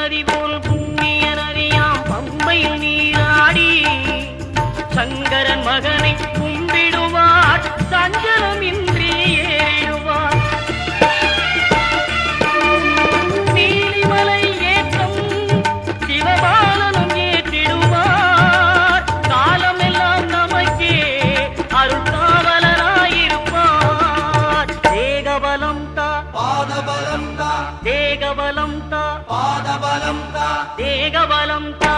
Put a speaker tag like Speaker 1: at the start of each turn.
Speaker 1: நதி போல் புண்ணிய நதியாம் பம்பையில் நீராடி சங்கரன் மகனை கும்பிடுவார் சஞ்சலமின்றி ஏறிடுவார். நீலிமலை ஏற்றம் சிவபாலனும் ஏற்றிடுவார். காலமெல்லாம் நமக்கே அருள்காவலராயிருப்பார். தேகபலம் தா
Speaker 2: பாதபலம் தா
Speaker 1: தேகபலம் தா
Speaker 2: பாதபலம் தா
Speaker 1: தேகபலம் தா